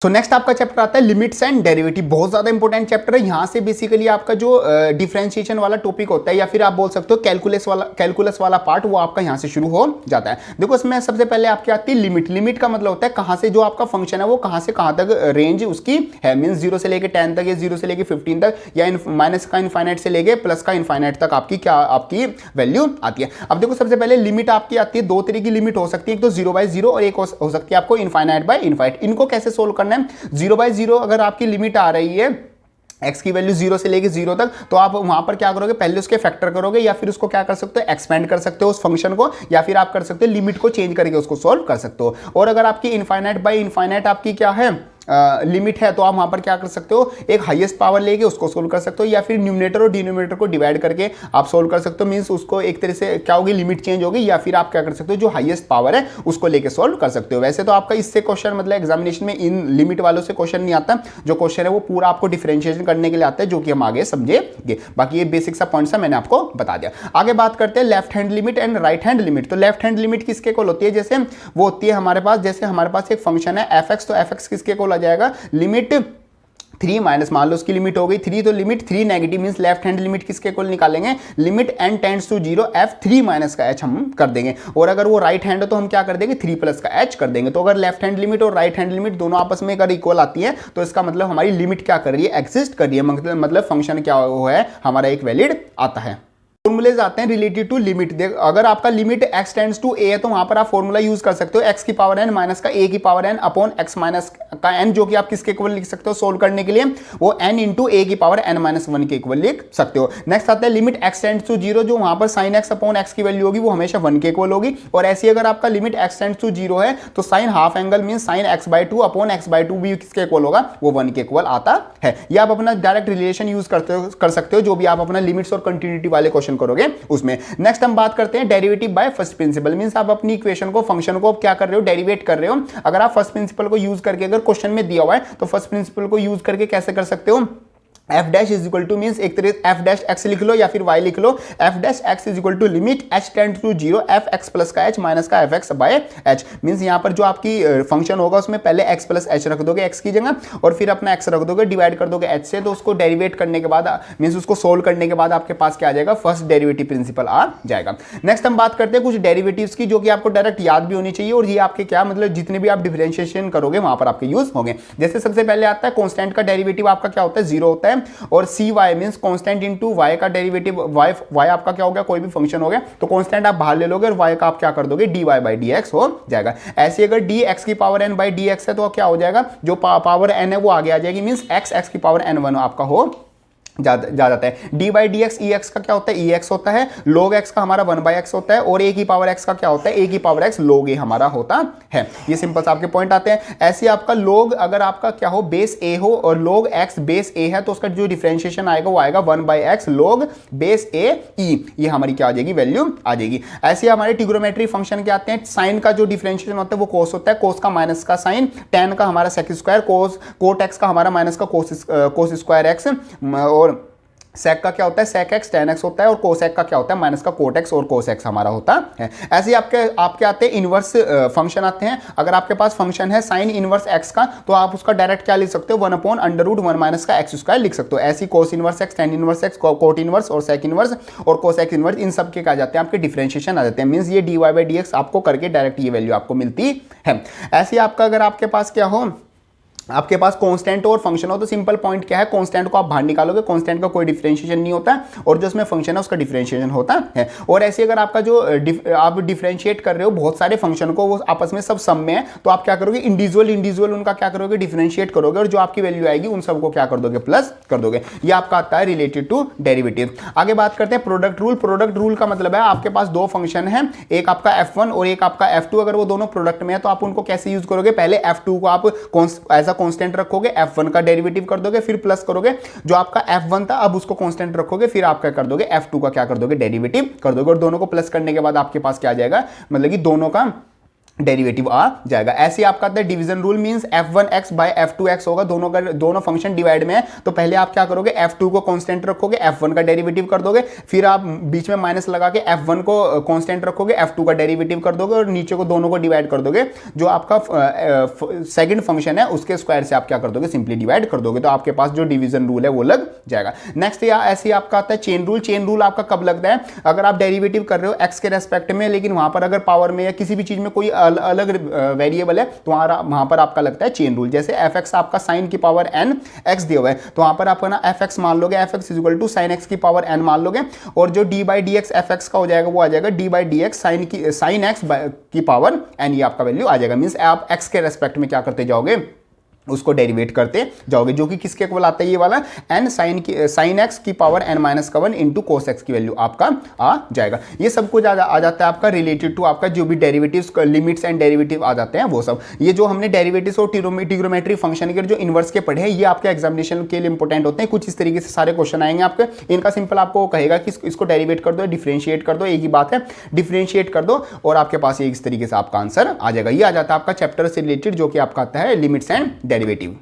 So next आपका chapter आता है लिमिट्स एंड डेरिवेटिव। बहुत ज्यादा इंपॉर्टेंट चैप्टर है। यहां से बेसिकली आपका जो डिफरेंशिएशन वाला टॉपिक होता है या फिर आप बोल सकते हो कैलकुलस वाला पार्ट वो आपका यहां से शुरू हो जाता है। देखो इसमें सबसे पहले आपकी आती है लिमिट। लिमिट का मतलब होता है कहां से जो आपका फंक्शन है वो कहां से कहां तक रेंज उसकी है, मींस 0 से लेके 10 तक या 0 से लेके 15 तक या माइनस का इनफाइनाइट से लेके प्लस का इनफाइनाइट तक आपकी वैल्यू आती है। अब देखो सबसे पहले लिमिट आपकी आती है, दो तरह की लिमिट हो सकती है, एक तो 0/0 और एक हो सकती है आपको इनफाइनाइट बाय इनफाइनाइट। इनको कैसे सोल्व करना है? 0/0 अगर आपकी लिमिट आ रही है x की वैल्यू 0 से लेके 0 तक, तो आप वहां पर क्या करोगे, पहले उसके फैक्टर करोगे या फिर उसको क्या कर सकते हो, एक्सपेंड कर सकते हो उस फंक्शन को, या फिर आप कर सकते हो लिमिट को चेंज करके उसको सोल्व कर सकते हो। और अगर आपकी इनफाइनाइट बाय इनफाइनाइट आपकी क्या है लिमिट है, तो आप वहां पर क्या कर सकते हो, एक हाईएस्ट पावर लेके उसको सोल्व कर सकते हो, या फिर न्यूमरेटर और डिनोमिनेटर को डिवाइड करके आप सोल्व कर सकते हो। मींस उसको एक तरह से क्या होगी, लिमिट चेंज होगी, या फिर आप क्या कर सकते हो जो हाईएस्ट पावर है उसको लेके सोल्व कर सकते हो। वैसे तो आपका इससे क्वेश्चन मतलब एग्जामिनेशन में इन लिमिट वालों से क्वेश्चन नहीं आता। जो क्वेश्चन है वो पूरा आपको डिफरेंशिएशन करने के लिए आता है, जो कि हम आगे समझेंगे। बाकी ये बेसिक सा पॉइंट्स है, मैंने आपको बता दिया। आगे बात करते हैं left hand limit and right hand limit. तो लेफ्ट हैंड लिमिट किसके कोल होती है, जैसे वो होती है हमारे पास, जैसे हमारे पास एक फंक्शन है f(x), तो f(x) किसके कोल आ जाएगा, लिमिट 3 माइनस, मान लो उसकी लिमिट हो गई 3, तो limit 3 negative, means left hand limit किसके कोल निकालेंगे, limit n tends to 0 f(3 minus का h) हम कर देंगे। और अगर वो राइट हैंड है तो हम क्या कर देंगे, 3 प्लस का h कर देंगे। तो अगर लेफ्ट हैंड लिमिट और राइट हैंड लिमिट दोनों आपस में अगर इक्वल आती है तो इसका मतलब हमारी लिमिट क्या कर रही है, एग्जिस्ट कर रही है, मतलब फंक्शन क्या वो है हमारा एक वैलिड आता है। फॉर्मूलेज आते हैं रिलेटेड टू लिमिट। देख अगर आपका limit x tends to a है तो वहां पर आप फॉर्मूला यूज कर सकते हो x की पावर n माइनस का a की power n upon x minus का n, जो कि आप किसके इक्वल लिख सकते हो सोल्व करने के लिए, वो n इंटू a की पावर n माइनस 1 के इक्वल लिख सकते हो। नेक्स्ट आता है लिमिट x टेंड्स टू 0, जो वहां पर sin x अपॉन x की वैल्यू होगी वो हमेशा 1 के इक्वल होगी। और ऐसी अगर आपका लिमिट x टेंड्स टू 0 है तो sin half angle mean sin x/2 upon x/2 भी किसके इक्वल होगा, वो 1 के इक्वल आता है। ये आप अपना डायरेक्ट रिलेशन यूज कर सकते हो, जो भी आप अपना लिमिट्स और कंटिन्यूटी वाले क्वेश्चन करोगे उसमें। नेक्स्ट हम बात करते हैं derivative by first principle. Means आप अपनी इक्वेशन को, फंक्शन को क्या कर रहे हो, डेरिवेट कर रहे हो। अगर आप फर्स्ट प्रिंसिपल को यूज करके, अगर क्वेश्चन में दिया हुआ है तो फर्स्ट प्रिंसिपल को यूज करके कैसे कर सकते हो, f dash is equal to means एक तरह f डैश x लिख लो या फिर y लिख लो, f dash x is equal to limit h tends to 0 f x plus का h माइनस का f x by h। Means यहाँ पर जो आपकी फंक्शन होगा उसमें पहले x प्लस h रख दोगे x की जगह, और फिर अपना x रख दोगे, डिवाइड कर दोगे h से, तो उसको डेरिवेट करने के बाद मींस उसको सोल्व करने के बाद आपके पास क्या आ जाएगा, फर्स्ट डेरिवेटिव प्रिंसिपल आ जाएगा। नेक्स्ट हम बात करते हैं कुछ डेरिवेटिव्स की, जो कि आपको डायरेक्ट याद भी होनी चाहिए, और ये आपके क्या मतलब जितने भी आप डिफरेंशिएशन करोगे वहां पर आपके यूज होंगे। जैसे सबसे पहले आता है कांस्टेंट का डेरिवेटिव आपका क्या होता है, 0 होता है, और cy means constant into y का डेरिवेटिव, y आपका क्या हो गया, कोई भी फंक्शन हो गया, तो कांस्टेंट आप बाहर ले लोगे और y का आप क्या कर दोगे, dy बाई dx हो जाएगा। ऐसे अगर dx की पावर n बाई dx है तो क्या हो जाएगा, जो पावर n है वो आगे आ जाएगी, मींस x की पावर n1 आपका हो जा जाता है। D by D x, E x का क्या होता है, ई एक्स होता है, लोग एक्स का हमारा 1/x होता है, और ए की पावर एक्स का क्या होता है, ए की पावर एक्स लोग ए हमारा होता है। ये सिंपल से आपके पॉइंट आते हैं। ऐसे आपका लोग अगर आपका क्या हो, बेस ए हो और लोग एक्स बेस ए है, तो उसका जो डिफरेंशिएशन आएगा वो आएगा 1/x लोग बेस ए ई, ये हमारी क्या आ जाएगी, वैल्यू आ जाएगी। ऐसे हमारे ट्रिग्नोमेट्री फंक्शन के आते हैं। साइन का जो डिफरेंशिएशन होता है वो कोस होता है, कोस का माइनस का साइन, टेन का हमारा सेक स्क्वायर, कोट एक्स का हमारा माइनस का कोस स्क्वायर एक्स, और सेक का क्या होता है, सेक एक्स टेन एक्स होता है, और कोसेक का क्या होता है, माइनस का कोट एक्स और कोस एक्स हमारा होता है। ऐसे ही आपके आते हैं इनवर्स फंक्शन आते हैं। अगर आपके पास फंक्शन है साइन इनवर्स एक्स का, तो आप उसका डायरेक्ट क्या लिख सकते हो, 1/√1 माइनस का एक्स स्क्वायर लिख सकते हो। ऐसी cos inverse x, tan inverse x, cot inverse और सेक इनवर्स और कोसेक इनवर्स, इन सब के क्या जाते हैं, आपके डिफरेंशिएशन आ जाते हैं। मींस ये dy बाई dx आपको करके डायरेक्ट ये वैल्यू आपको मिलती है। ऐसे ही आपका अगर आपके पास क्या हो, आपके पास कांस्टेंट और फंक्शन हो, तो सिंपल पॉइंट क्या है, कांस्टेंट को आप बाहर निकालोगे, कांस्टेंट का कोई डिफरेंशिएशन नहीं होता, और जो उसमें फंक्शन है उसका डिफरेंशिएशन होता है। और ऐसे अगर आपका जो आप डिफरेंशिएट कर रहे हो बहुत सारे फंक्शन को, वो आपस में सब सम में है, तो आप क्या करोगे, इंडिविजुअल उनका क्या करोगे, डिफरेंशिएट करोगे, और जो आपकी वैल्यू आएगी उन सबको क्या कर दोगे, प्लस कर दोगे। ये आपका आता है रिलेटेड टू डेरिवेटिव। आगे बात करते हैं प्रोडक्ट रूल। प्रोडक्ट रूल का मतलब है आपके पास दो फंक्शन है, एक आपका f1 और एक आपका f2, अगर वो दोनों प्रोडक्ट में है तो आप उनको कैसे यूज करोगे, पहले f2 को आप एज अ कांस्टेंट रखोगे, f1 का डेरिवेटिव कर दोगे, फिर प्लस करोगे, जो आपका f1 था अब उसको कांस्टेंट रखोगे, फिर आप क्या कर दोगे, f2 का क्या कर दोगे, डेरिवेटिव कर दोगे, और दोनों को प्लस करने के बाद आपके पास क्या आ जाएगा, मतलब कि दोनों का डेरिवेटिव आ जाएगा। ऐसे आपका आता है division rule, means f1x bye f2x होगा, दोनों फंक्शन डिवाइड में है, तो पहले आप क्या करोगे, f2 को कांस्टेंट रखोगे, f1 का डेरिवेटिव कर दोगे, फिर आप बीच में माइनस लगा के f1 को कांस्टेंट रखोगे, f2 का डेरिवेटिव कर दोगे और नीचे को दोनों को डिवाइड कर दोगे, जो आपका सेकंड फंक्शन है उसके स्क्वायर से आप क्या कर दोगे, सिंपली डिवाइड कर दोगे, तो आपके पास जो डिवीजन रूल है वो लग जाएगा। नेक्स्ट ऐसे आपका आता है चेन रूल। चेन रूल आपका कब लगता है, अगर आप डेरिवेटिव कर रहे हो x के रेस्पेक्ट में, लेकिन वहां पर अगर पावर में या किसी भी चीज में कोई अलग वेरिएबल है तो वहां पर आपका लगता है चेन रूल। जैसे fx आपका sin की पावर n x दिया हुआ है, तो वहां पर आप ना fx मान लोगे, fx is equal to sin x की पावर n मान लोगे, और जो d बाई dx fx का हो जाएगा वो आ जाएगा d by dx sin x की पावर n, ये आपका वैल्यू आ जाएगा। मींस आप x के रेस्पेक्ट में क्या करते जाओगे, उसको डेरिवेट करते जाओगे, जो कि किसके इक्वल आता है, ये वाला n sin x की पावर n माइनस का 1 इंटू कोस x की वैल्यू आपका आ जाएगा। ये सब कुछ आ जाता है आपका रिलेटेड टू आपका जो भी डेरिवेटिव्स, लिमिट्स एंड डेरिवेटिव आ जाते हैं वो सब। ये जो हमने डेरिवेटिव्स और ट्रिग्नोमेट्री फंक्शन के जो इनवर्स के पढ़े हैं, ये आपके एग्जामिनेशन के लिए इंपॉर्टेंट होते हैं। कुछ इस तरीके से सारे क्वेश्चन आएंगे आपके, इनका सिंपल आपको कहेगा कि इसको डेरिवेट कर दो, डिफरेंशिएट कर दो, एक ही बात है, डिफरेंशिएट कर दो और आपके पास ये इस तरीके से आपका आंसर आ जाएगा। ये आ जाता है आपका चैप्टर से रिलेटेड जो कि आपका आता है लिमिट्स एंड डेरिवेटिव।